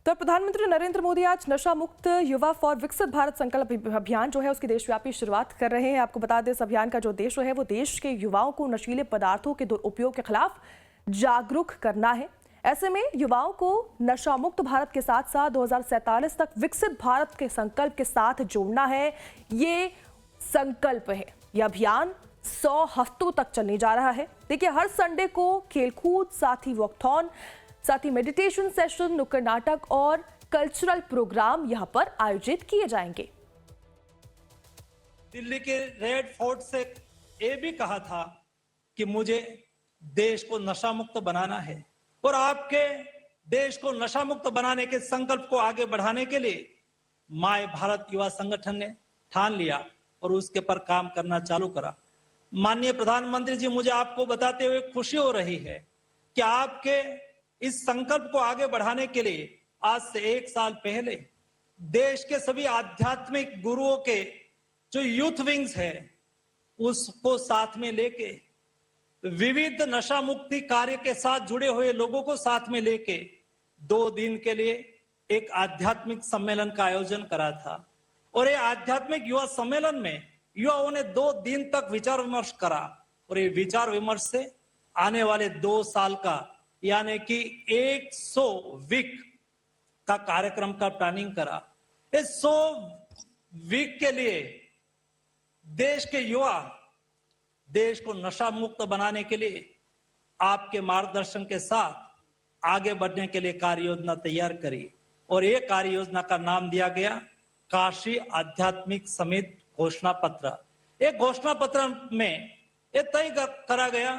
तो प्रधानमंत्री नरेंद्र मोदी आज नशा मुक्त युवा फॉर विकसित भारत संकल्प अभियान जो है उसकी देशव्यापी शुरुआत कर रहे हैं। आपको बता दें इस अभियान का जो उद्देश्य है वो देश के युवाओं को नशीले पदार्थों के दुरुपयोग के खिलाफ जागरूक करना है। ऐसे में युवाओं को नशा मुक्त भारत के साथ साथ 2047 तक विकसित भारत के संकल्प के साथ जोड़ना है। ये संकल्प है। यह अभियान 100 हफ्तों तक चलने जा रहा है। देखिए, हर संडे को खेलकूद, साथ ही वॉकथॉन, साथ ही मेडिटेशन सेशन, नुक्कड़ नाटक और कल्चरल प्रोग्राम यहां पर आयोजित किए जाएंगे। दिल्ली के रेड फोर्ट से ये भी कहा था कि मुझे देश को नशा मुक्त बनाना है और आपके देश को नशा मुक्त बनाने के संकल्प को आगे बढ़ाने के लिए माय भारत युवा संगठन ने ठान लिया और उसके पर काम करना चालू करा। माननीय प्रधानमंत्री जी, मुझे आपको बताते हुए खुशी हो रही है कि आपके इस संकल्प को आगे बढ़ाने के लिए आज से 1 साल पहले देश के सभी आध्यात्मिक गुरुओं के जो यूथ विंग्स है उसको साथ में लेके विविध नशा मुक्ति कार्य के साथ जुड़े हुए लोगों को साथ में लेके 2 दिन के लिए एक आध्यात्मिक सम्मेलन का आयोजन करा था। और ये आध्यात्मिक युवा सम्मेलन में युवाओं ने 2 दिन तक विचार विमर्श करा और ये विचार विमर्श से आने वाले 2 साल का यानी कि 100 वीक का कार्यक्रम का प्लानिंग करा। इस 100 वीक के लिए देश के युवा देश को नशा मुक्त बनाने के लिए आपके मार्गदर्शन के साथ आगे बढ़ने के लिए कार्य योजना तैयार करी और ये कार्य योजना का नाम दिया गया काशी आध्यात्मिक समिति घोषणा पत्र। एक घोषणा पत्र में यह तय करा गया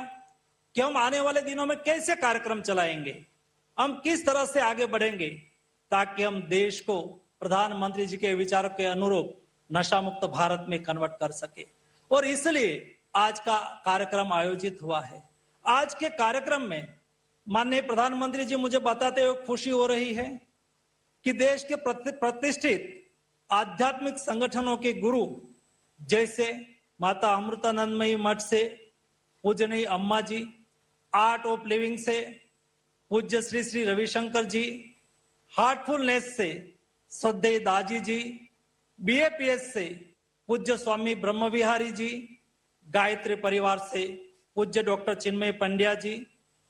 कि हम आने वाले दिनों में कैसे कार्यक्रम चलाएंगे, हम किस तरह से आगे बढ़ेंगे ताकि हम देश को प्रधानमंत्री जी के विचारों के अनुरूप नशा मुक्त भारत में कन्वर्ट कर सके। और इसलिए आज का कार्यक्रम आयोजित हुआ है। आज के कार्यक्रम में माननीय प्रधानमंत्री जी, मुझे बताते हुए खुशी हो रही है कि देश के प्रतिष्ठित आध्यात्मिक संगठनों के गुरु जैसे माता अमृतानंदमयी मठ से पूजनीय अम्मा जी, आर्ट ऑफ लिविंग से पूज्य श्री श्री रविशंकर जी, हार्टफुलनेस से श्रद्धेय दाजी जी, बीएपीएस से पूज्य स्वामी ब्रह्म विहारी जी, गायत्री परिवार से पूज्य डॉक्टर चिन्मय पंड्या जी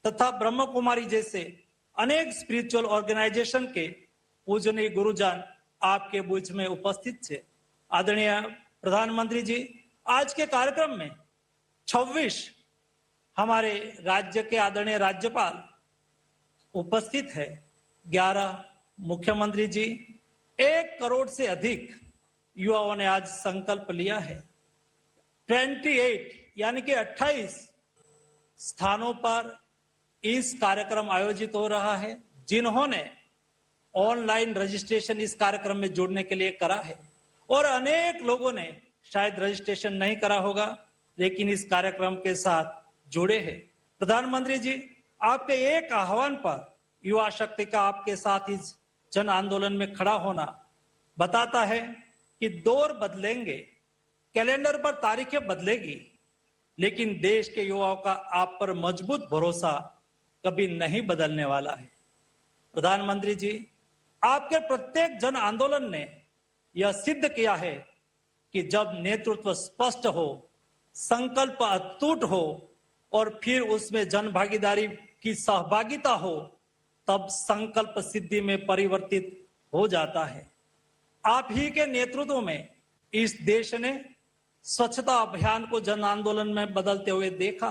तथा ब्रह्म कुमारी जैसे अनेक स्पिरिचुअल ऑर्गेनाइजेशन के पूजनीय गुरुजन आपके बीच में उपस्थित थे। आदरणीय प्रधानमंत्री जी, आज के कार्यक्रम में 26 हमारे राज्य के आदरणीय राज्यपाल उपस्थित है, 11 मुख्यमंत्री जी, 1 करोड़ से अधिक युवाओं ने आज संकल्प लिया है। 28 यानी कि 28 स्थानों पर इस कार्यक्रम आयोजित हो रहा है, जिन्होंने ऑनलाइन रजिस्ट्रेशन इस कार्यक्रम में जुड़ने के लिए करा है और अनेक लोगों ने शायद रजिस्ट्रेशन नहीं करा होगा लेकिन इस कार्यक्रम के साथ जुड़े हैं। प्रधानमंत्री जी, आपके एक आह्वान पर युवा शक्ति का आपके साथ इस जन आंदोलन में खड़ा होना बताता है कि दौर बदलेंगे, कैलेंडर पर तारीखें बदलेगी, लेकिन देश के युवाओं का आप पर मजबूत भरोसा कभी नहीं बदलने वाला है। प्रधानमंत्री जी, आपके प्रत्येक जन आंदोलन ने यह सिद्ध किया है कि जब नेतृत्व स्पष्ट हो, संकल्प अटूट हो और फिर उसमें जन भागीदारी की सहभागिता हो, तब संकल्प सिद्धि में परिवर्तित हो जाता है। आप ही के नेतृत्व में इस देश ने स्वच्छता अभियान को जन आंदोलन में बदलते हुए देखा,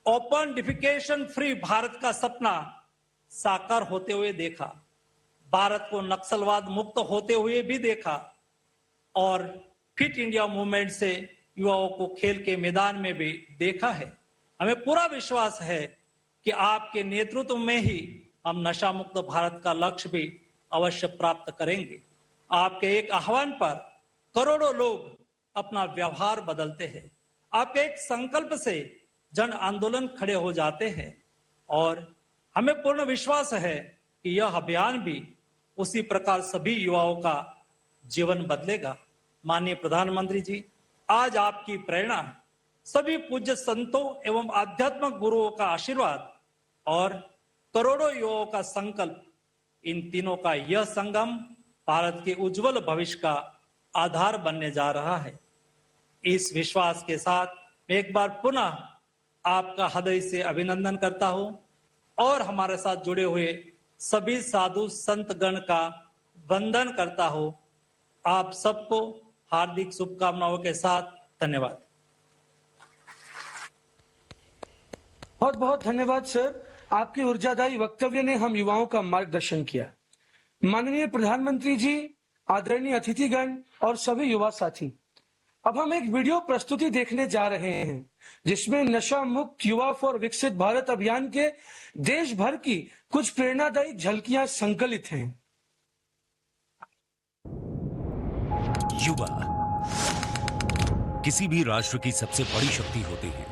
ओपन डिफिकेशन फ्री भारत का सपना साकार होते हुए देखा, भारत को नक्सलवाद मुक्त होते हुए भी देखा और फिट इंडिया मूवमेंट से युवाओं को खेल के मैदान में भी देखा है। हमें पूरा विश्वास है कि आपके नेतृत्व में ही हम नशा मुक्त भारत का लक्ष्य भी अवश्य प्राप्त करेंगे। आपके एक आह्वान पर करोड़ों लोग अपना व्यवहार बदलते हैं, आपके एक संकल्प से जन आंदोलन खड़े हो जाते हैं और हमें पूर्ण विश्वास है कि यह अभियान भी उसी प्रकार सभी युवाओं का जीवन बदलेगा। माननीय प्रधानमंत्री जी, आज आपकी प्रेरणा, सभी पूज्य संतों एवं आध्यात्मिक गुरुओं का आशीर्वाद और करोड़ों युवाओं का संकल्प इन तीनों का यह संगम भारत के उज्जवल भविष्य का आधार बनने जा रहा है। इस विश्वास के साथ मैं एक बार पुनः आपका हृदय से अभिनंदन करता हूं और हमारे साथ जुड़े हुए सभी साधु संत गण का वंदन करता हूं। आप सबको हार्दिक शुभकामनाओं के साथ धन्यवाद। बहुत बहुत धन्यवाद सर। आपके ऊर्जादायी वक्तव्य ने हम युवाओं का मार्गदर्शन किया। माननीय प्रधानमंत्री जी, आदरणीय अतिथिगण और सभी युवा साथी, अब हम एक वीडियो प्रस्तुति देखने जा रहे हैं जिसमें नशा मुक्त युवा फॉर विकसित भारत अभियान के देश भर की कुछ प्रेरणादायी झलकियां संकलित हैं। युवा किसी भी राष्ट्र की सबसे बड़ी शक्ति होती है,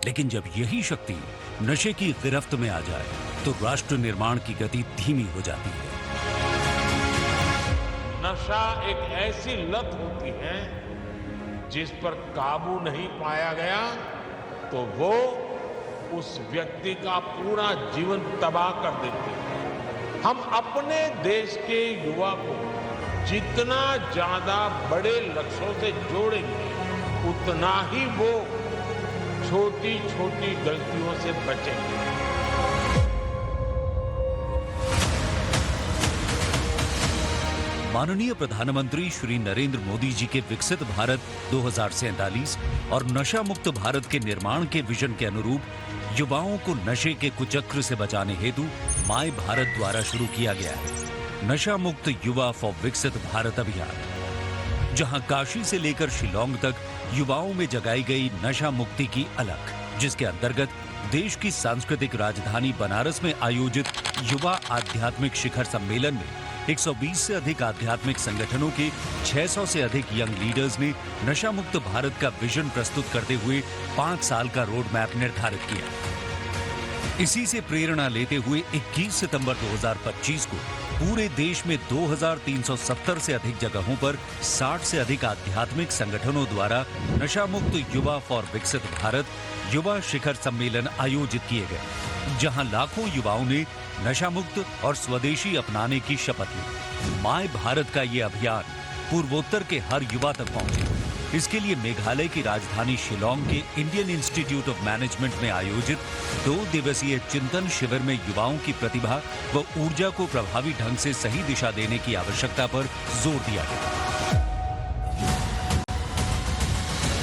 लेकिन जब यही शक्ति नशे की गिरफ्त में आ जाए तो राष्ट्र निर्माण की गति धीमी हो जाती है। नशा एक ऐसी लत होती है जिस पर काबू नहीं पाया गया तो वो उस व्यक्ति का पूरा जीवन तबाह कर देती है। हम अपने देश के युवा को जितना ज्यादा बड़े लक्ष्यों से जोड़ेंगे उतना ही वो छोटी छोटी गलतियों से बचेंगे। माननीय प्रधानमंत्री श्री नरेंद्र मोदी जी के विकसित भारत 2047 और नशा मुक्त भारत के निर्माण के विजन के अनुरूप युवाओं को नशे के कुचक्र से बचाने हेतु माय भारत द्वारा शुरू किया गया है नशा मुक्त युवा फॉर विकसित भारत अभियान, जहां काशी से लेकर शिलांग तक युवाओं में जगाई गई नशा मुक्ति की अलख, जिसके अंतर्गत देश की सांस्कृतिक राजधानी बनारस में आयोजित युवा आध्यात्मिक शिखर सम्मेलन में 120 से अधिक आध्यात्मिक संगठनों के 600 से अधिक यंग लीडर्स ने नशा मुक्त भारत का विजन प्रस्तुत करते हुए 5 साल का रोड मैप निर्धारित किया। इसी से प्रेरणा लेते हुए 21 सितंबर 2025 को पूरे देश में 2370 से अधिक जगहों पर 60 से अधिक आध्यात्मिक संगठनों द्वारा नशा मुक्त युवा फॉर विकसित भारत युवा शिखर सम्मेलन आयोजित किए गए, जहां लाखों युवाओं ने नशा मुक्त और स्वदेशी अपनाने की शपथ ली। माय भारत का ये अभियान पूर्वोत्तर के हर युवा तक पहुंचे। इसके लिए मेघालय की राजधानी शिलांग के इंडियन इंस्टीट्यूट ऑफ मैनेजमेंट में आयोजित 2 दिवसीय चिंतन शिविर में युवाओं की प्रतिभा व ऊर्जा को प्रभावी ढंग से सही दिशा देने की आवश्यकता पर जोर दिया गया।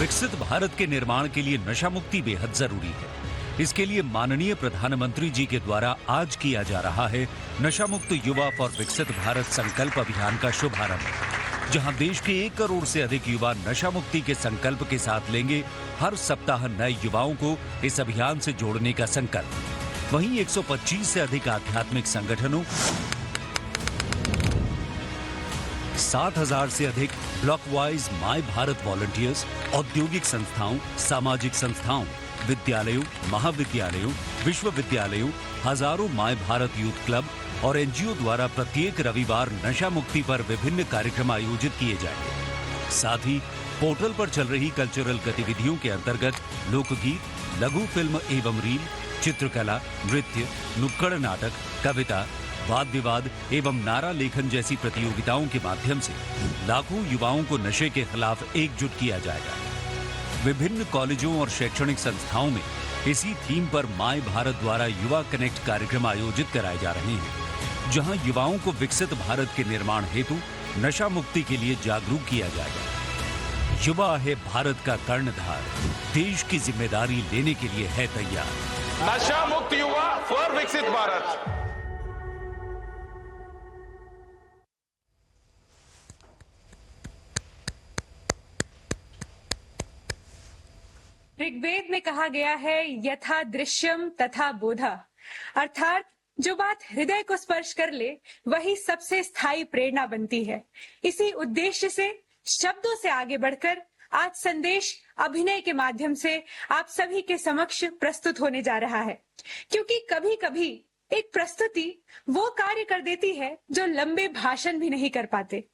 विकसित भारत के निर्माण के लिए नशा मुक्ति बेहद जरूरी है। इसके लिए माननीय प्रधानमंत्री जी के द्वारा आज किया जा रहा है नशा मुक्त युवा फॉर विकसित भारत संकल्प अभियान का शुभारंभ, जहां देश के 1 करोड़ से अधिक युवा नशा मुक्ति के संकल्प के साथ लेंगे हर सप्ताह नए युवाओं को इस अभियान से जोड़ने का संकल्प। वहीं 125 से अधिक आध्यात्मिक संगठनों, 7000 से अधिक block wise my Bharat volunteers, औद्योगिक संस्थाओं, सामाजिक संस्थाओं, विद्यालयों, महाविद्यालयों, विश्वविद्यालयों, हजारों माय भारत यूथ क्लब और एनजीओ द्वारा प्रत्येक रविवार नशा मुक्ति पर विभिन्न कार्यक्रम आयोजित किए जाएंगे। साथ ही पोर्टल पर चल रही कल्चरल गतिविधियों के अंतर्गत लोकगीत, लघु फिल्म एवं रील, चित्रकला, नृत्य, नुक्कड़ नाटक, कविता, वाद विवाद एवं नारा लेखन जैसी प्रतियोगिताओं के माध्यम से लाखों युवाओं को नशे के खिलाफ एकजुट किया जाएगा। विभिन्न कॉलेजों और शैक्षणिक संस्थाओं में इसी थीम पर माय भारत द्वारा युवा कनेक्ट कार्यक्रम आयोजित कराए जा रहे हैं, जहां युवाओं को विकसित भारत के निर्माण हेतु नशा मुक्ति के लिए जागरूक किया जाएगा। युवा है भारत का कर्णधार, देश की जिम्मेदारी लेने के लिए है तैयार। नशा मुक्त युवा फॉर विकसित भारत। ऋग्वेद में कहा गया है यथा दृश्यम तथा बोधा, अर्थात जो बात हृदय को स्पर्श कर ले वही सबसे स्थायी प्रेरणा बनती है। इसी उद्देश्य से शब्दों से आगे बढ़कर आज संदेश अभिनय के माध्यम से आप सभी के समक्ष प्रस्तुत होने जा रहा है, क्योंकि कभी कभी एक प्रस्तुति वो कार्य कर देती है जो लंबे भाषण भी नहीं कर पाते।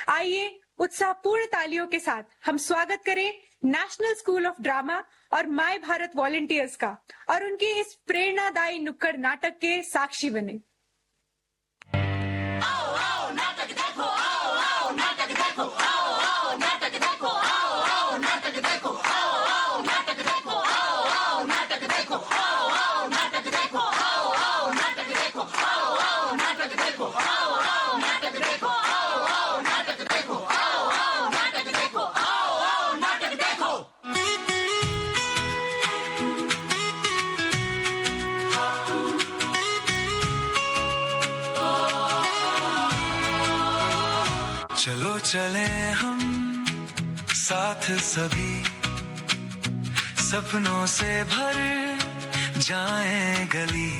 आइए उत्साहपूर्ण तालियों के साथ हम स्वागत करें नेशनल स्कूल ऑफ ड्रामा और माय भारत वॉलंटियर्स का और उनके इस प्रेरणादायी नुक्कड़ नाटक के साक्षी बने। चलो चले हम साथ सभी, सपनों से भर जाएं गली।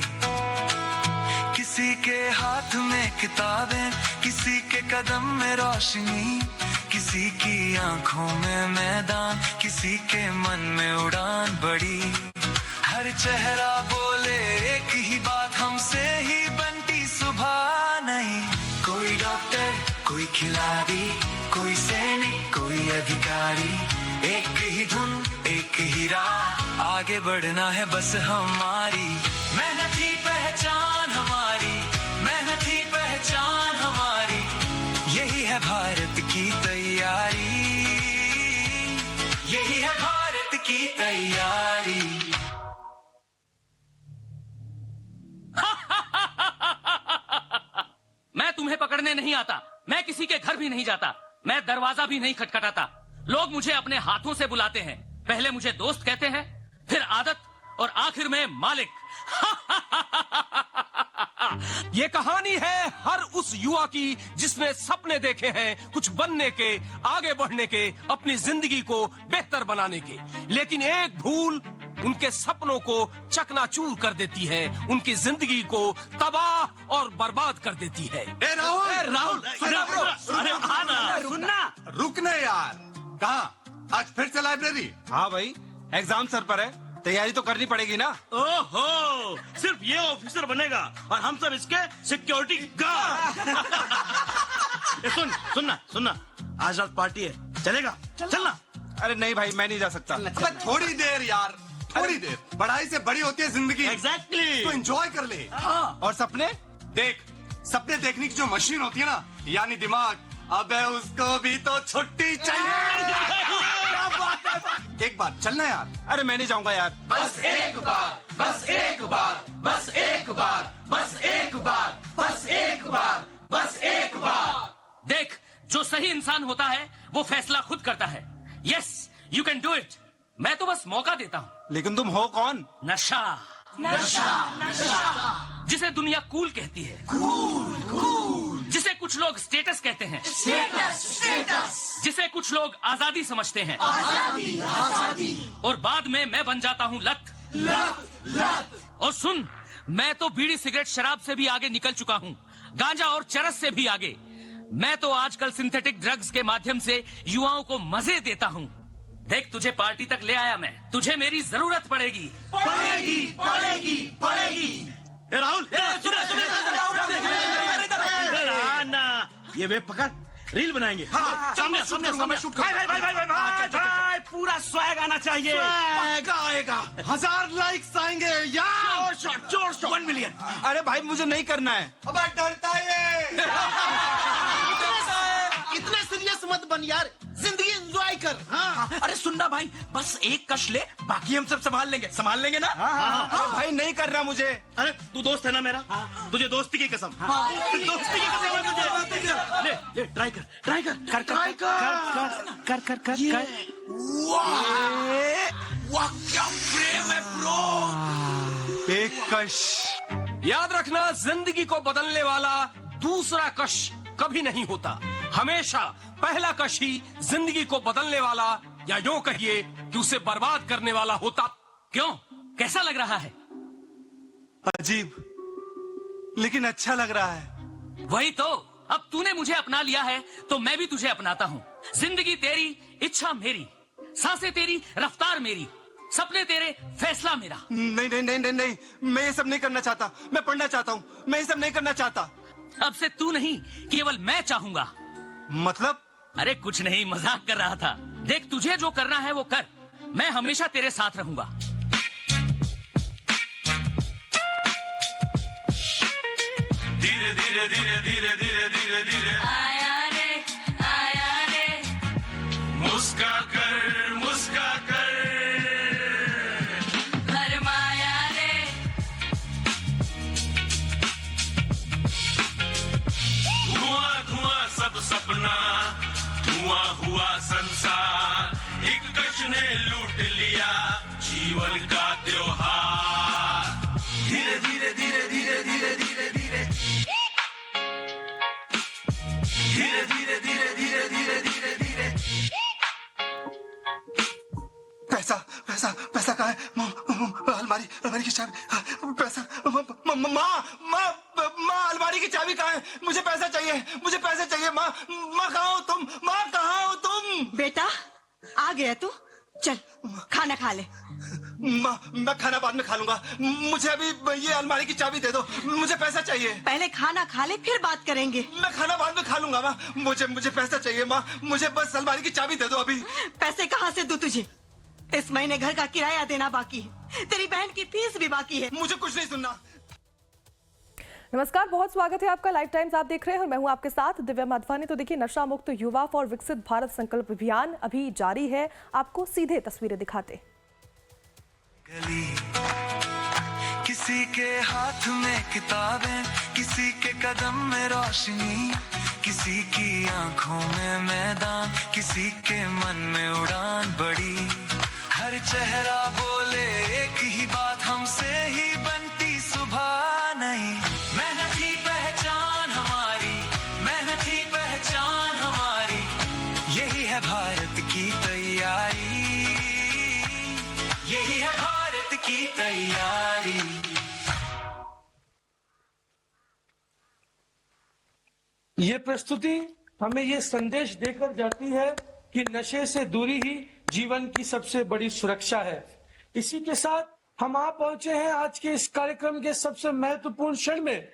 किसी के हाथ में किताबें, किसी के कदम में रोशनी, किसी की आंखों में मैदान, किसी के मन में उड़ान बड़ी। हर चेहरा बोले एक ही बात, हमसे ही बनती सुबह नहीं। कोई डॉक्टर, कोई खिलाड़ी, कोई सैनिक, कोई अधिकारी, एक ही धुन एक ही राह, आगे बढ़ना है बस हमारी। मेहनत ही पहचान हमारी, मेहनत ही पहचान हमारी, यही है भारत की तैयारी, यही है भारत की तैयारी। मैं तुम्हें पकड़ने नहीं आता, मैं किसी के घर भी नहीं जाता, मैं दरवाजा भी नहीं खटखटाता। लोग मुझे अपने हाथों से बुलाते हैं, पहले मुझे दोस्त कहते हैं, फिर आदत और आखिर में मालिक। ये कहानी है हर उस युवा की जिसने सपने देखे हैं कुछ बनने के, आगे बढ़ने के, अपनी जिंदगी को बेहतर बनाने के, लेकिन एक भूल उनके सपनों को चकनाचूर कर देती है, उनकी जिंदगी को तबाह और बर्बाद कर देती है। राहुल सुनना, रुकना यार। कहाँ आज फिर से लाइब्रेरी? हाँ भाई, एग्जाम सर पर है, तैयारी तो करनी पड़ेगी ना। ओहो, सिर्फ ये ऑफिसर बनेगा और हम सब इसके सिक्योरिटी गार्ड। सुनना, आज रात पार्टी है, चलेगा? चलना। अरे नहीं भाई, मैं नहीं जा सकता। थोड़ी देर यार, थोड़ी देर। पढ़ाई से बड़ी होती है जिंदगी। एग्जैक्टली। तो एंजॉय कर ले। और सपने देख, सपने देखने की जो मशीन होती है ना, यानी दिमाग, अबे उसको भी तो छुट्टी चाहिए। एक बार चलना यार। अरे मैं नहीं जाऊंगा यार। बस एक बार, बस एक बार, बस एक बार, बस एक बार, बस एक बार, बस एक बार। देख, जो सही इंसान होता है वो फैसला खुद करता है। Yes, you can do it. मैं तो बस मौका देता हूँ। लेकिन तुम हो कौन? नशा, नशा, नशा, जिसे दुनिया कूल कहती है। Cool, cool. जिसे कुछ लोग स्टेटस कहते हैं। Status, status. जिसे कुछ लोग आजादी समझते हैं। आजादी, आजादी। और बाद में मैं बन जाता हूँ लत, लत, लत। और सुन, मैं तो बीड़ी सिगरेट शराब से भी आगे निकल चुका हूँ, गांजा और चरस से भी आगे। मैं तो आजकल सिंथेटिक ड्रग्स के माध्यम से युवाओं को मजे देता हूँ। देख, तुझे पार्टी तक ले आया मैं, तुझे मेरी जरूरत पड़ेगी। पड़ेगी, पड़ेगी, पड़ेगी। राहुल, ना, ये वेब पकड़, रील बनाएंगे। सामने शूट। भाई, पूरा स्वैग आना चाहिए। पक्का आएगा। 1000 लाइक्स आएंगे यार। जोर 1 मिलियन। अरे भाई, मुझे नहीं करना है। अब डरता है। इतने सीरियस मत बन यार, जिंदगी एंजॉय कर। हाँ। अरे सुनना भाई, बस एक कश ले, बाकी हम सब संभाल लेंगे ना। हाँ। भाई नहीं करना मुझे। अरे तू दोस्त है ना मेरा, तुझे दोस्ती की कसम। दोस्ती की कसम है तुझे। ले, ट्राई कर। वाह, क्या प्रेम है ब्रो। एक कश। याद रखना, जिंदगी को बदलने वाला दूसरा कश कभी नहीं होता। हमेशा पहला कश ही जिंदगी को बदलने वाला, या यूं कहिए कि उसे बर्बाद करने वाला होता। क्यों, कैसा लग रहा है? अजीब, लेकिन अच्छा लग रहा है। वही तो, अब तूने मुझे अपना लिया है तो मैं भी तुझे अपनाता हूँ। जिंदगी तेरी, इच्छा मेरी, सांसें तेरी, रफ्तार मेरी, सपने तेरे, फैसला मेरा। नहीं, मैं ये सब नहीं करना चाहता। मैं पढ़ना चाहता हूँ, मैं ये सब नहीं करना चाहता। अब से तू नहीं, केवल मैं चाहूंगा। मतलब? अरे कुछ नहीं, मजाक कर रहा था। देख, तुझे जो करना है वो कर, मैं हमेशा तेरे साथ रहूंगा। धीरे धीरे धीरे धीरे धीरे धीरे धीरे आया रे, मुस्का कर भरमाया रे, धुआं सब सपना, धुआं हुआ संसार, एक कश ने लूट लिया जीवन का त्योहार। धीरे धीरे धीरे धीरे धीरे धीरे धीरे धीरे धीरे धीरे धीरे की चाबी, पैसा, माँ अलमारी की चाबी कहाँ है? मुझे पैसा चाहिए, मुझे पैसे चाहिए। माँ, माँ कहाँ हो तुम? माँ कहाँ हो तुम? बेटा आ गया तू, चल खाना खा ले। माँ, मैं खाना बाद में खा लूंगा, मुझे अभी ये अलमारी की चाबी दे दो, मुझे पैसा चाहिए। पहले खाना खा ले फिर बात करेंगे। मैं खाना बाद में खा लूंगा माँ, मुझे पैसा चाहिए माँ, मुझे बस अलमारी की चाबी दे दो अभी। पैसे कहाँ से दूं तुझे? इस महीने घर का किराया देना बाकी है, तेरी बहन की फीस भी बाकी है। मुझे कुछ नहीं सुनना। नमस्कार, बहुत स्वागत है आपका। लाइव टाइम्स आप देख रहे हैं और मैं हूं आपके साथ दिव्या माधवानी। तो देखिए, नशा मुक्त युवा फॉर विकसित भारत संकल्प अभियान अभी जारी है। आपको सीधे तस्वीरें दिखाते। किसी के हाथ में किताबें, किसी के कदम में रोशनी, किसी की आंखों में मैदान, किसी के मन में उड़ान बड़ी। हर चेहरा बोले एक ही बात, हमसे ही बनती सुबह नहीं। मेहनत ही पहचान हमारी, मेहनत ही पहचान हमारी, यही है भारत की तैयारी, यही है भारत की तैयारी। ये प्रस्तुति हमें ये संदेश देकर जाती है कि नशे से दूरी ही जीवन की सबसे बड़ी सुरक्षा है। इसी के साथ हम आ पहुंचे हैं आज के इस कार्यक्रम के सबसे महत्वपूर्ण क्षण में।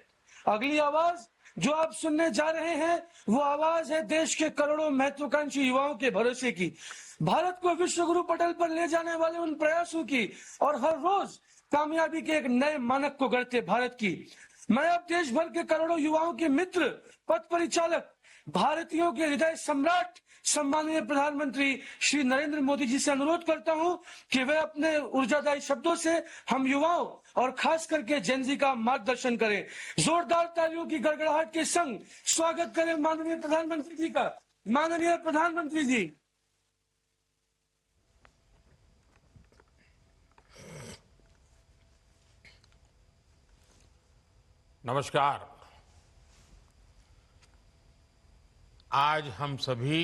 अगली आवाज जो आप सुनने जा रहे हैं वो आवाज है देश के करोड़ों महत्वाकांक्षी युवाओं के भरोसे की, भारत को विश्व गुरु पटल पर ले जाने वाले उन प्रयासों की और हर रोज कामयाबी के एक नए मानक को गढ़ते भारत की। मैं अब देश भर के करोड़ों युवाओं के मित्र, पथ परिचालक, भारतीयों के हृदय सम्राट सम्माननीय प्रधानमंत्री श्री नरेंद्र मोदी जी से अनुरोध करता हूं कि वे अपने ऊर्जादायी शब्दों से हम युवाओं और खास करके जेनजी का मार्गदर्शन करें। जोरदार तालियों की गड़गड़ाहट के संग स्वागत करें माननीय प्रधानमंत्री जी का। माननीय प्रधानमंत्री जी। नमस्कार। आज हम सभी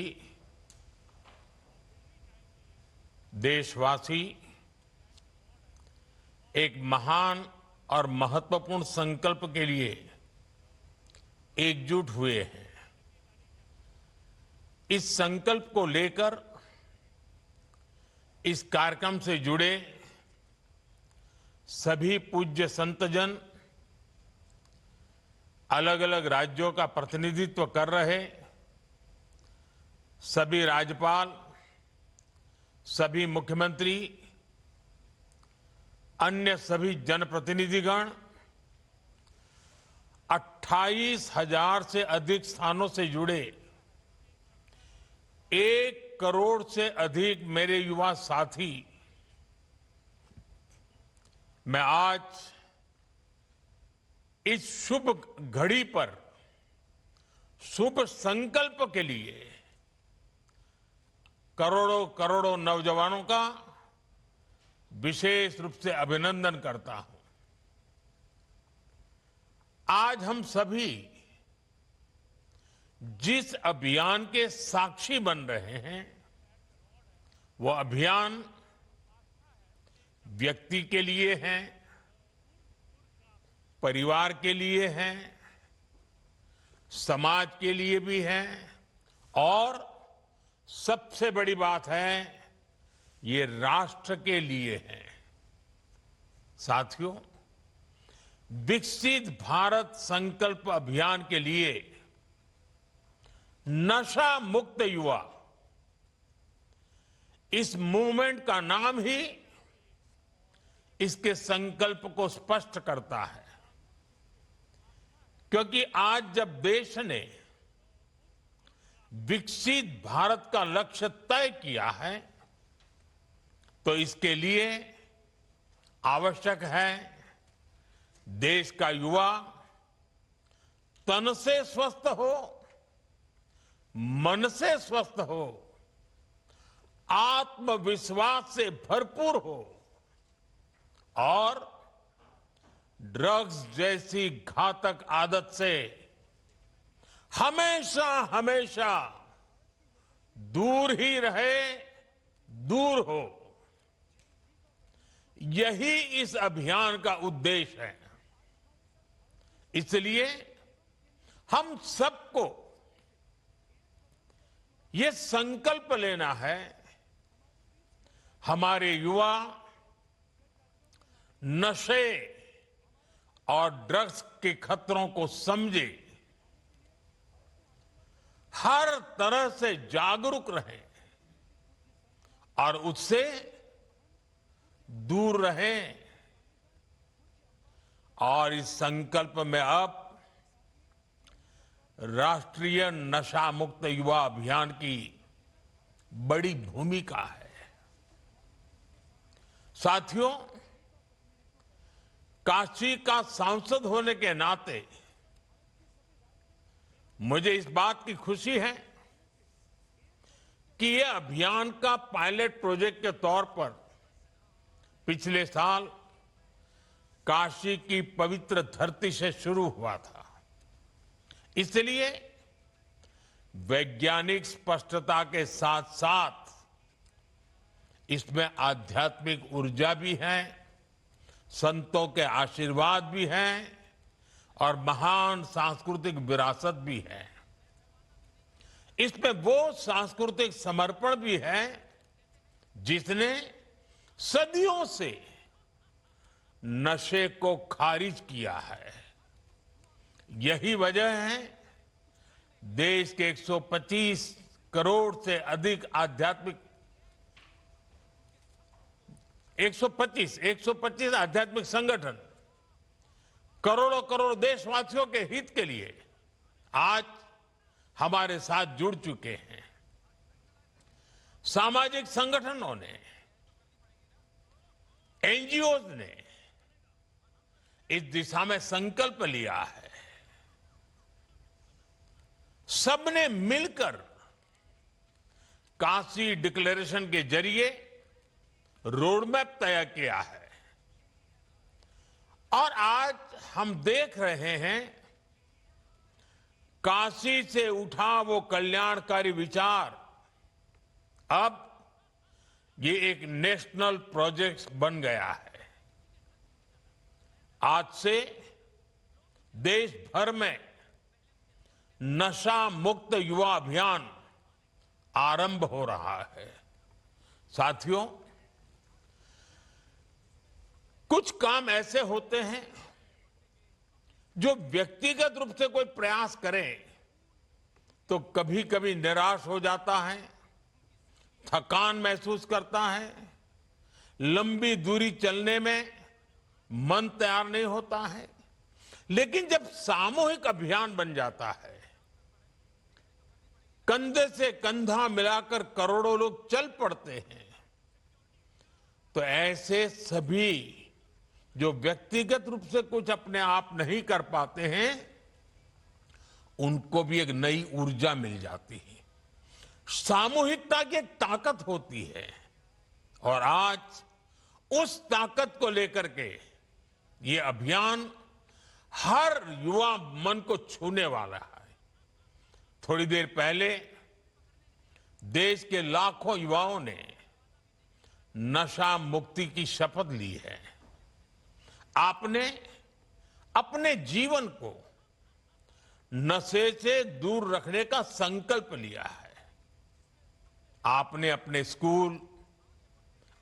देशवासी एक महान और महत्वपूर्ण संकल्प के लिए एकजुट हुए हैं। इस संकल्प को लेकर इस कार्यक्रम से जुड़े सभी पूज्य संतजन, अलग अलग राज्यों का प्रतिनिधित्व कर रहे सभी राज्यपाल, सभी मुख्यमंत्री, अन्य सभी जनप्रतिनिधिगण, 28,000 से अधिक स्थानों से जुड़े 1 करोड़ से अधिक मेरे युवा साथी, मैं आज इस शुभ घड़ी पर शुभ संकल्प के लिए करोड़ों करोड़ों नौजवानों का विशेष रूप से अभिनंदन करता हूं। आज हम सभी जिस अभियान के साक्षी बन रहे हैं वो अभियान व्यक्ति के लिए है, परिवार के लिए है, समाज के लिए भी है और सबसे बड़ी बात है ये राष्ट्र के लिए है। साथियों, विकसित भारत संकल्प अभियान के लिए नशा मुक्त युवा, इस मूवमेंट का नाम ही इसके संकल्प को स्पष्ट करता है। क्योंकि आज जब देश ने विकसित भारत का लक्ष्य तय किया है तो इसके लिए आवश्यक है देश का युवा तन से स्वस्थ हो, मन से स्वस्थ हो, आत्मविश्वास से भरपूर हो और ड्रग्स जैसी घातक आदत से हमेशा हमेशा दूर ही रहे, दूर हो। यही इस अभियान का उद्देश्य है। इसलिए हम सबको ये संकल्प लेना है, हमारे युवा नशे और ड्रग्स के खतरों को समझे, हर तरह से जागरूक रहें और उससे दूर रहें। और इस संकल्प में अब राष्ट्रीय नशा मुक्त युवा अभियान की बड़ी भूमिका है। साथियों, काशी का सांसद होने के नाते मुझे इस बात की खुशी है कि यह अभियान का पायलट प्रोजेक्ट के तौर पर पिछले साल काशी की पवित्र धरती से शुरू हुआ था। इसलिए वैज्ञानिक स्पष्टता के साथ साथ इसमें आध्यात्मिक ऊर्जा भी है, संतों के आशीर्वाद भी हैं और महान सांस्कृतिक विरासत भी है। इसमें वो सांस्कृतिक समर्पण भी है जिसने सदियों से नशे को खारिज किया है। यही वजह है देश के 125 करोड़ से अधिक आध्यात्मिक 125 आध्यात्मिक संगठन करोड़ों करोड़ देशवासियों के हित के लिए आज हमारे साथ जुड़ चुके हैं। सामाजिक संगठनों ने, एनजीओज ने इस दिशा में संकल्प लिया है। सबने मिलकर काशी डिक्लेरेशन के जरिए रोडमैप तय किया है और आज हम देख रहे हैं काशी से उठा वो कल्याणकारी विचार अब ये एक नेशनल प्रोजेक्ट बन गया है। आज से देश भर में नशा मुक्त युवा अभियान आरंभ हो रहा है। साथियों, कुछ काम ऐसे होते हैं जो व्यक्तिगत रूप से कोई प्रयास करे तो कभी कभी निराश हो जाता है, थकान महसूस करता है, लंबी दूरी चलने में मन तैयार नहीं होता है। लेकिन जब सामूहिक अभियान बन जाता है, कंधे से कंधा मिलाकर करोड़ों लोग चल पड़ते हैं, तो ऐसे सभी जो व्यक्तिगत रूप से कुछ अपने आप नहीं कर पाते हैं, उनको भी एक नई ऊर्जा मिल जाती है। सामूहिकता की एक ताकत होती है और आज उस ताकत को लेकर के ये अभियान हर युवा मन को छूने वाला है। थोड़ी देर पहले देश के लाखों युवाओं ने नशा मुक्ति की शपथ ली है। आपने अपने जीवन को नशे से दूर रखने का संकल्प लिया है। आपने अपने स्कूल,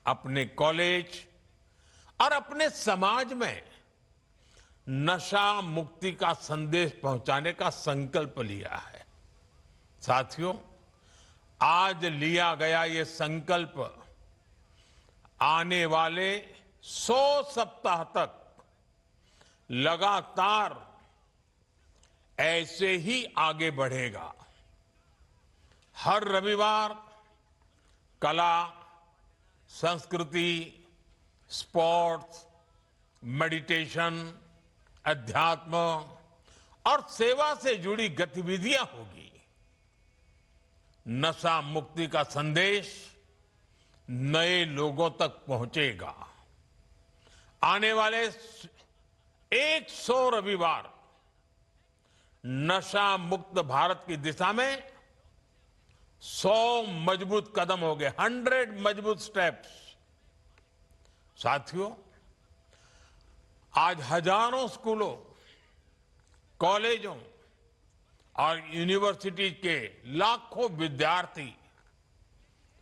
अपने कॉलेज और अपने समाज में नशा मुक्ति का संदेश पहुंचाने का संकल्प लिया है। साथियों, आज लिया गया ये संकल्प आने वाले 100 सप्ताह तक लगातार ऐसे ही आगे बढ़ेगा। हर रविवार कला, संस्कृति, स्पोर्ट्स, मेडिटेशन, अध्यात्म और सेवा से जुड़ी गतिविधियां होगी। नशा मुक्ति का संदेश नए लोगों तक पहुंचेगा। आने वाले 100 रविवार नशा मुक्त भारत की दिशा में 100 मजबूत कदम हो गए, 100 मजबूत स्टेप्स। साथियों, आज हजारों स्कूलों, कॉलेजों और यूनिवर्सिटी के लाखों विद्यार्थी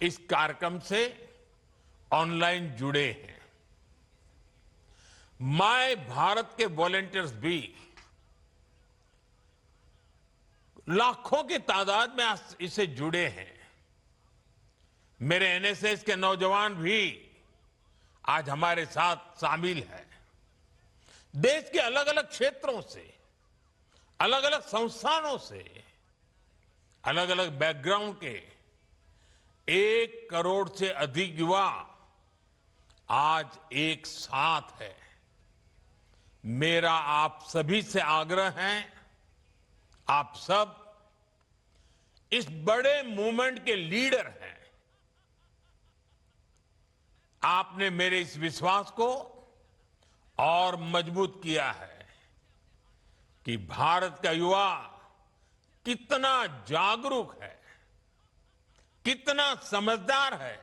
इस कार्यक्रम से ऑनलाइन जुड़े हैं। माय भारत के वॉलंटियर्स भी लाखों की तादाद में इससे जुड़े हैं। मेरे एनएसएस के नौजवान भी आज हमारे साथ शामिल हैं। देश के अलग अलग क्षेत्रों से, अलग अलग संस्थानों से, अलग अलग बैकग्राउंड के 1 करोड़ से अधिक युवा आज एक साथ है। मेरा आप सभी से आग्रह है, आप सब इस बड़े मूवमेंट के लीडर हैं। आपने मेरे इस विश्वास को और मजबूत किया है कि भारत का युवा कितना जागरूक है, कितना समझदार है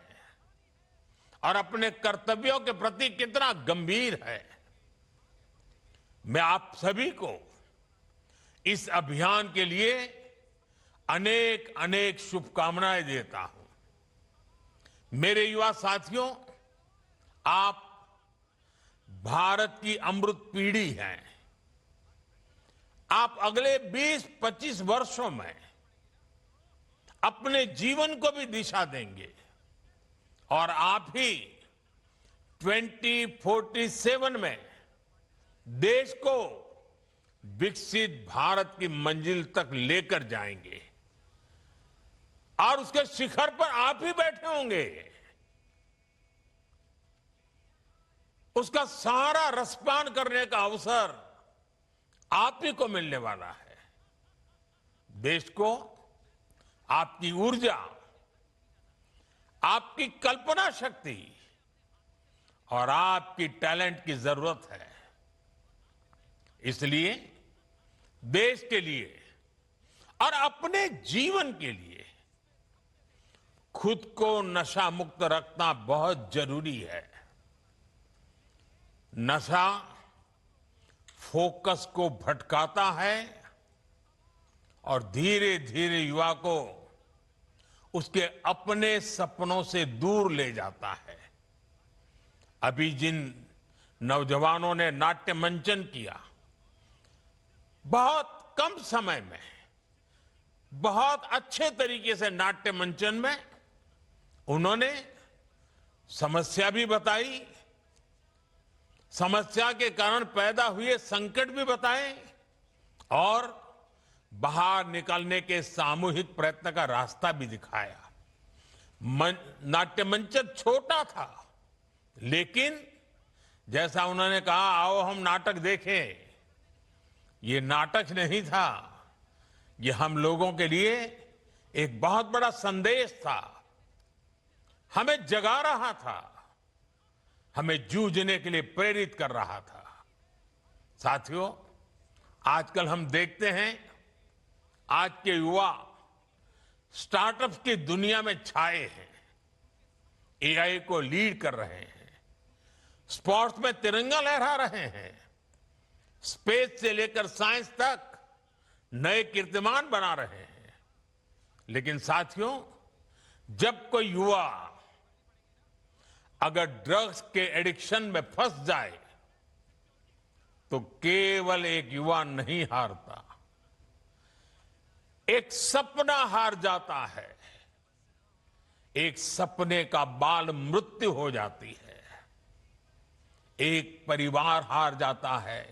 और अपने कर्तव्यों के प्रति कितना गंभीर है। मैं आप सभी को इस अभियान के लिए अनेक अनेक शुभकामनाएं देता हूं। मेरे युवा साथियों, आप भारत की अमृत पीढ़ी हैं। आप अगले 20-25 वर्षों में अपने जीवन को भी दिशा देंगे और आप ही 2047 में देश को विकसित भारत की मंजिल तक लेकर जाएंगे और उसके शिखर पर आप ही बैठे होंगे। उसका सारा रसपान करने का अवसर आप ही को मिलने वाला है। देश को आपकी ऊर्जा, आपकी कल्पना शक्ति और आपकी टैलेंट की जरूरत है। इसलिए देश के लिए और अपने जीवन के लिए खुद को नशा मुक्त रखना बहुत जरूरी है। नशा फोकस को भटकाता है और धीरे धीरे युवा को उसके अपने सपनों से दूर ले जाता है। अभी जिन नौजवानों ने नाट्य मंचन किया, बहुत कम समय में बहुत अच्छे तरीके से नाट्य मंचन में उन्होंने समस्या भी बताई, समस्या के कारण पैदा हुए संकट भी बताए और बाहर निकलने के सामूहिक प्रयत्न का रास्ता भी दिखाया। नाट्य मंचन छोटा था, लेकिन जैसा उन्होंने कहा, आओ हम नाटक देखें, ये नाटक नहीं था, ये हम लोगों के लिए एक बहुत बड़ा संदेश था। हमें जगा रहा था, हमें जूझने के लिए प्रेरित कर रहा था। साथियों, आजकल हम देखते हैं आज के युवा स्टार्टअप्स की दुनिया में छाए हैं, एआई को लीड कर रहे हैं, स्पोर्ट्स में तिरंगा लहरा रहे हैं, स्पेस से लेकर साइंस तक नए कीर्तिमान बना रहे हैं। लेकिन साथियों, जब कोई युवा अगर ड्रग्स के एडिक्शन में फंस जाए तो केवल एक युवा नहीं हारता, एक सपना हार जाता है, एक सपने का बाल मृत्यु हो जाती है, एक परिवार हार जाता है,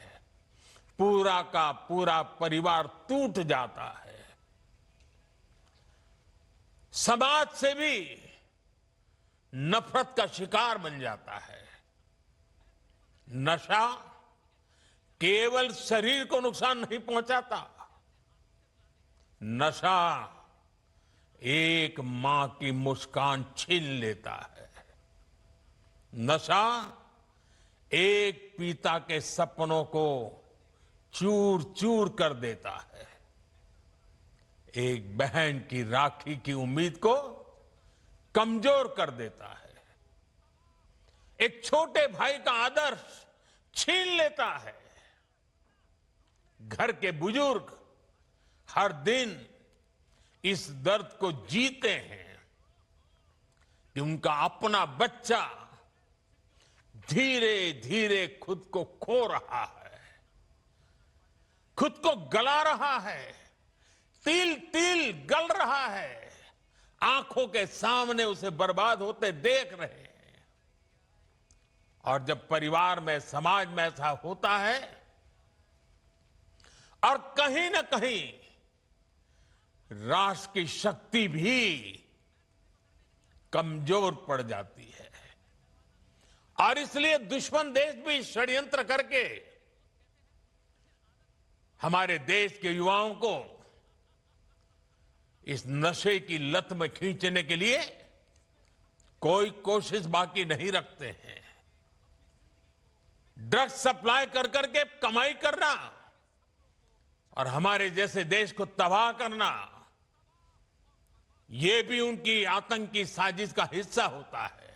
पूरा का पूरा परिवार टूट जाता है, समाज से भी नफरत का शिकार बन जाता है। नशा केवल शरीर को नुकसान नहीं पहुंचाता, नशा एक मां की मुस्कान छीन लेता है, नशा एक पिता के सपनों को चूर चूर कर देता है, एक बहन की राखी की उम्मीद को कमजोर कर देता है, एक छोटे भाई का आदर्श छीन लेता है। घर के बुजुर्ग हर दिन इस दर्द को जीते हैं कि उनका अपना बच्चा धीरे धीरे खुद को खो रहा है, खुद को गला रहा है, तिल तिल गल रहा है, आंखों के सामने उसे बर्बाद होते देख रहे हैं। और जब परिवार में, समाज में ऐसा होता है और कहीं ना कहीं राष्ट्र की शक्ति भी कमजोर पड़ जाती है और इसलिए दुश्मन देश भी षड्यंत्र करके हमारे देश के युवाओं को इस नशे की लत में खींचने के लिए कोई कोशिश बाकी नहीं रखते हैं। ड्रग्स सप्लाई कर करके कमाई करना और हमारे जैसे देश को तबाह करना, यह भी उनकी आतंकी साजिश का हिस्सा होता है।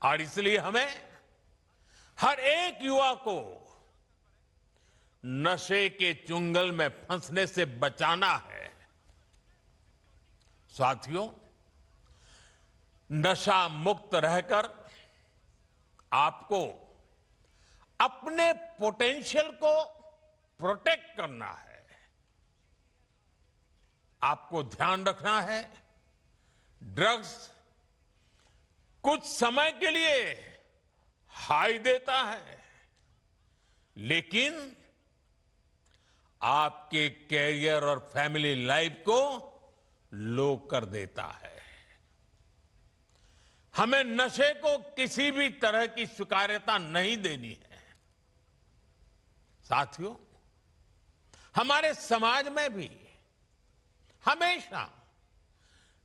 और इसलिए हमें हर एक युवा को नशे के चुंगल में फंसने से बचाना है। साथियों, नशा मुक्त रहकर आपको अपने पोटेंशियल को प्रोटेक्ट करना है। आपको ध्यान रखना है, ड्रग्स कुछ समय के लिए हाई देता है, लेकिन आपके कैरियर और फैमिली लाइफ को लो कर देता है। हमें नशे को किसी भी तरह की स्वीकार्यता नहीं देनी है। साथियों, हमारे समाज में भी हमेशा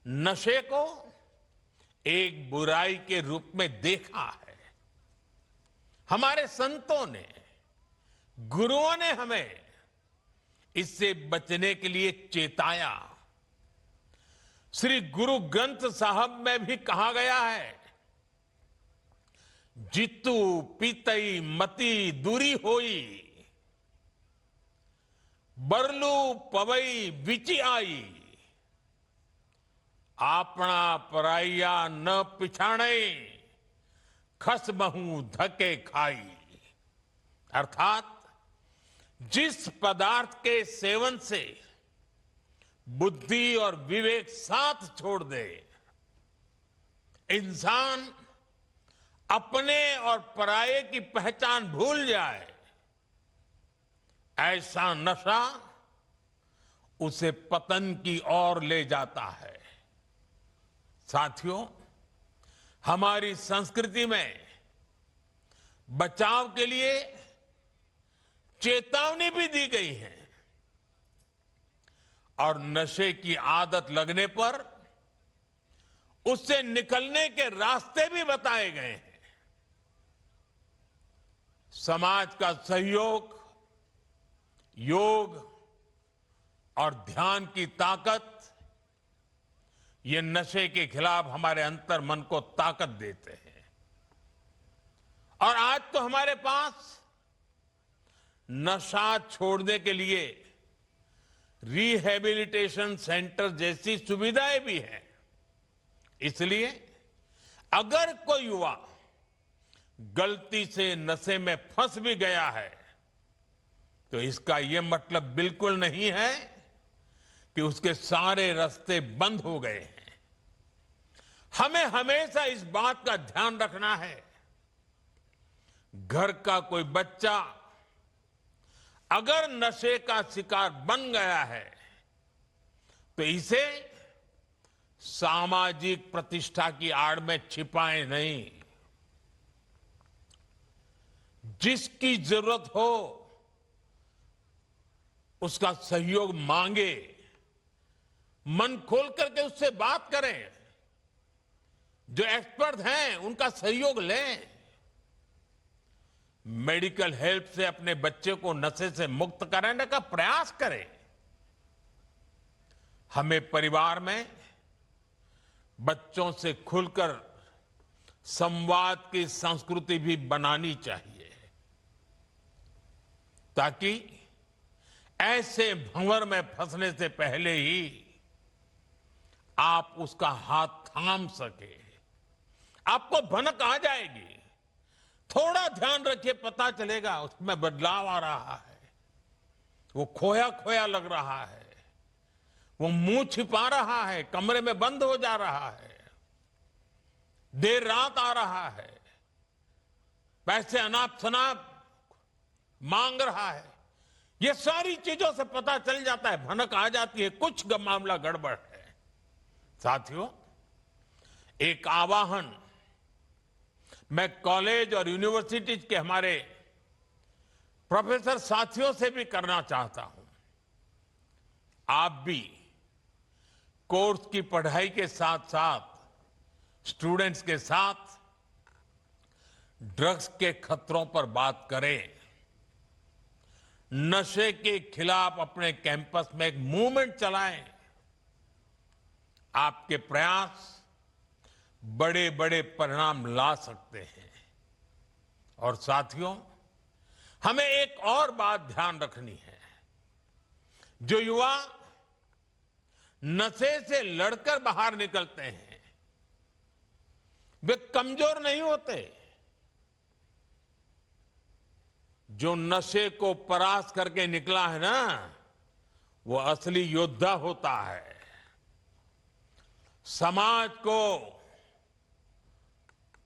नशे को एक बुराई के रूप में देखा है। हमारे संतों ने, गुरुओं ने हमें इससे बचने के लिए चेताया। श्री गुरु ग्रंथ साहब में भी कहा गया है, जितु पीतई मति दूरी होई, बरलू पवई बिची आई, आपना पराइया न पिछाणे, खस महू धके खाई। अर्थात जिस पदार्थ के सेवन से बुद्धि और विवेक साथ छोड़ दे, इंसान अपने और पराये की पहचान भूल जाए, ऐसा नशा उसे पतन की ओर ले जाता है। साथियों, हमारी संस्कृति में बचाव के लिए चेतावनी भी दी गई है और नशे की आदत लगने पर उससे निकलने के रास्ते भी बताए गए हैं। समाज का सहयोग, योग और ध्यान की ताकत, ये नशे के खिलाफ हमारे अंतर मन को ताकत देते हैं। और आज तो हमारे पास नशा छोड़ने के लिए रिहैबिलिटेशन सेंटर जैसी सुविधाएं भी हैं। इसलिए अगर कोई युवा गलती से नशे में फंस भी गया है, तो इसका यह मतलब बिल्कुल नहीं है कि उसके सारे रास्ते बंद हो गए हैं। हमें हमेशा इस बात का ध्यान रखना है, घर का कोई बच्चा अगर नशे का शिकार बन गया है तो इसे सामाजिक प्रतिष्ठा की आड़ में छिपाए नहीं। जिसकी जरूरत हो उसका सहयोग मांगे, मन खोल करके उससे बात करें, जो एक्सपर्ट हैं उनका सहयोग लें, मेडिकल हेल्प से अपने बच्चे को नशे से मुक्त कराने का प्रयास करें। हमें परिवार में बच्चों से खुलकर संवाद की संस्कृति भी बनानी चाहिए, ताकि ऐसे भंवर में फंसने से पहले ही आप उसका हाथ थाम सके। आपको भनक आ जाएगी, थोड़ा ध्यान रखिए, पता चलेगा उसमें बदलाव आ रहा है, वो खोया खोया लग रहा है, वो मुंह छिपा रहा है, कमरे में बंद हो जा रहा है, देर रात आ रहा है, पैसे अनाप शनाप मांग रहा है। ये सारी चीजों से पता चल जाता है, भनक आ जाती है, कुछ मामला गड़बड़ है। साथियों, एक आवाहन मैं कॉलेज और यूनिवर्सिटीज के हमारे प्रोफेसर साथियों से भी करना चाहता हूं। आप भी कोर्स की पढ़ाई के साथ साथ स्टूडेंट्स के साथ ड्रग्स के खतरों पर बात करें। नशे के खिलाफ अपने कैंपस में एक मूवमेंट चलाएं। आपके प्रयास बड़े बड़े परिणाम ला सकते हैं। और साथियों, हमें एक और बात ध्यान रखनी है। जो युवा नशे से लड़कर बाहर निकलते हैं, वे कमजोर नहीं होते। जो नशे को परास्त करके निकला है ना, वो असली योद्धा होता है। समाज को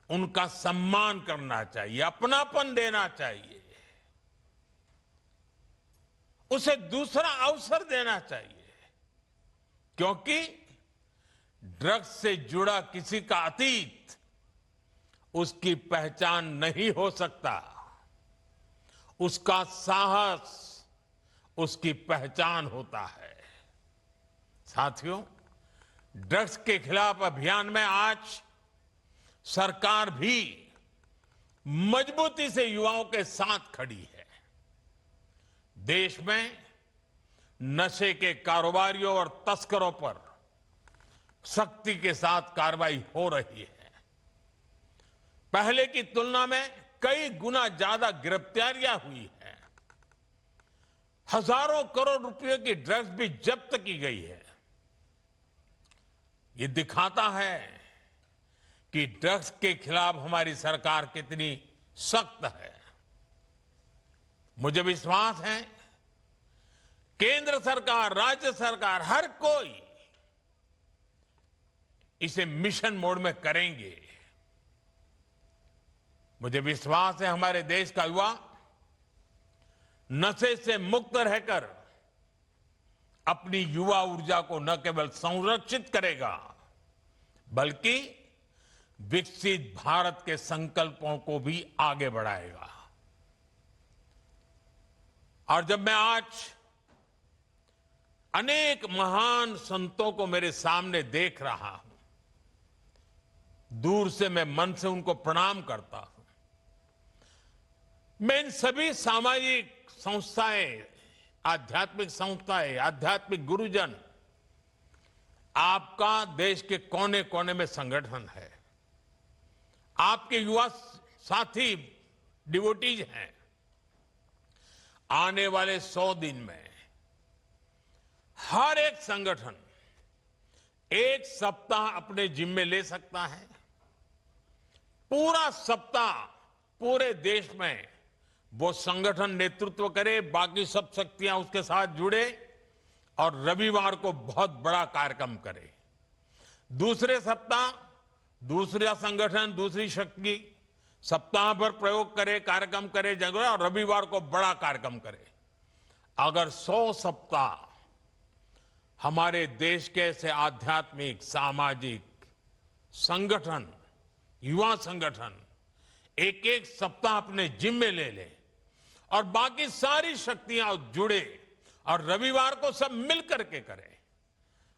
उनका सम्मान करना चाहिए, अपनापन देना चाहिए, उसे दूसरा अवसर देना चाहिए, क्योंकि ड्रग्स से जुड़ा किसी का अतीत उसकी पहचान नहीं हो सकता। उसका साहस उसकी पहचान होता है। साथियों, ड्रग्स के खिलाफ अभियान में आज सरकार भी मजबूती से युवाओं के साथ खड़ी है। देश में नशे के कारोबारियों और तस्करों पर सख्ती के साथ कार्रवाई हो रही है। पहले की तुलना में कई गुना ज्यादा गिरफ्तारियां हुई हैं। हजारों करोड़ रुपए की ड्रग्स भी जब्त की गई है। ये दिखाता है कि ड्रग्स के खिलाफ हमारी सरकार कितनी सख्त है। मुझे विश्वास है केंद्र सरकार, राज्य सरकार, हर कोई इसे मिशन मोड में करेंगे। मुझे विश्वास है हमारे देश का युवा नशे से मुक्त रहकर अपनी युवा ऊर्जा को न केवल संरक्षित करेगा, बल्कि विकसित भारत के संकल्पों को भी आगे बढ़ाएगा। और जब मैं आज अनेक महान संतों को मेरे सामने देख रहा हूं, दूर से मैं मन से उनको प्रणाम करता हूं। मैं इन सभी सामाजिक संस्थाएं, आध्यात्मिक संस्थाएं, आध्यात्मिक गुरुजन, आपका देश के कोने कोने में संगठन है, आपके युवा साथी डिवोटीज हैं। आने वाले 100 दिन में हर एक संगठन एक सप्ताह अपने जिम्मे ले सकता है। पूरा सप्ताह पूरे देश में वो संगठन नेतृत्व करे, बाकी सब शक्तियां उसके साथ जुड़े और रविवार को बहुत बड़ा कार्यक्रम करे। दूसरे सप्ताह दूसरा संगठन, दूसरी शक्ति सप्ताह भर प्रयोग करे, कार्यक्रम करे जगह, और रविवार को बड़ा कार्यक्रम करे। अगर 100 सप्ताह हमारे देश के ऐसे आध्यात्मिक, सामाजिक संगठन, युवा संगठन एक एक सप्ताह अपने जिम्मे ले ले और बाकी सारी शक्तियां जुड़े और रविवार को सब मिल करके करें,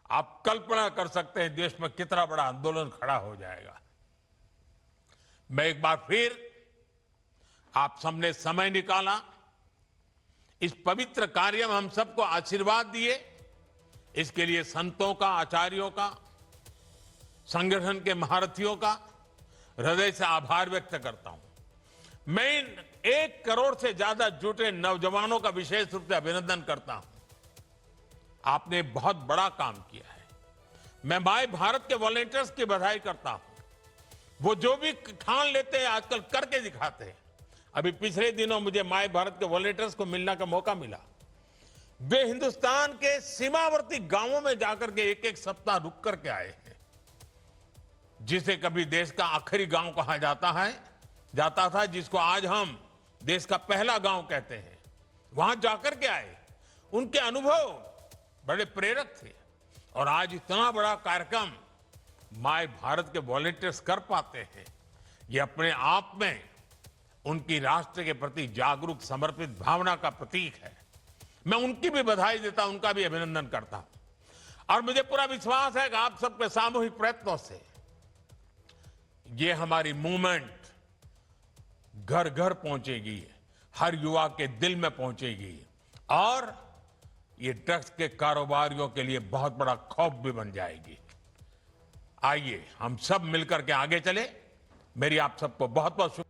आप कल्पना कर सकते हैं देश में कितना बड़ा आंदोलन खड़ा हो जाएगा। मैं एक बार फिर आप सबने समय निकाला, इस पवित्र कार्य में हम सबको आशीर्वाद दिए, इसके लिए संतों का, आचार्यों का, संगठन के महारथियों का हृदय से आभार व्यक्त करता हूं। मैं इन 1 करोड़ से ज्यादा जुटे नौजवानों का विशेष रूप से अभिनंदन करता हूं। आपने बहुत बड़ा काम किया है। मैं माय भारत के वॉलंटियर्स की बधाई करता हूं। वो जो भी ठान लेते हैं आजकल करके दिखाते हैं। अभी पिछले दिनों मुझे माय भारत के वॉलंटियर्स को मिलने का मौका मिला। वे हिंदुस्तान के सीमावर्ती गांवों में जाकर के एक सप्ताह रुक करके आए हैं। जिसे कभी देश का आखिरी गांव कहा जाता था, जिसको आज हम देश का पहला गांव कहते हैं, वहां जाकर के आए। उनके अनुभव बड़े प्रेरक थे और आज इतना बड़ा कार्यक्रम माय भारत के वॉलंटियर्स कर पाते हैं। ये अपने आप में उनकी राष्ट्र के प्रति जागरूक समर्पित भावना का प्रतीक है। मैं उनकी भी बधाई देता हूं, उनका भी अभिनंदन करता हूं। और मुझे पूरा विश्वास है कि आप सबके सामूहिक प्रयत्नों से ये हमारी मूवमेंट घर घर पहुंचेगी, हर युवा के दिल में पहुंचेगी और ये ड्रग्स के कारोबारियों के लिए बहुत बड़ा खौफ भी बन जाएगी। आइए हम सब मिलकर के आगे चले। मेरी आप सबको बहुत बहुत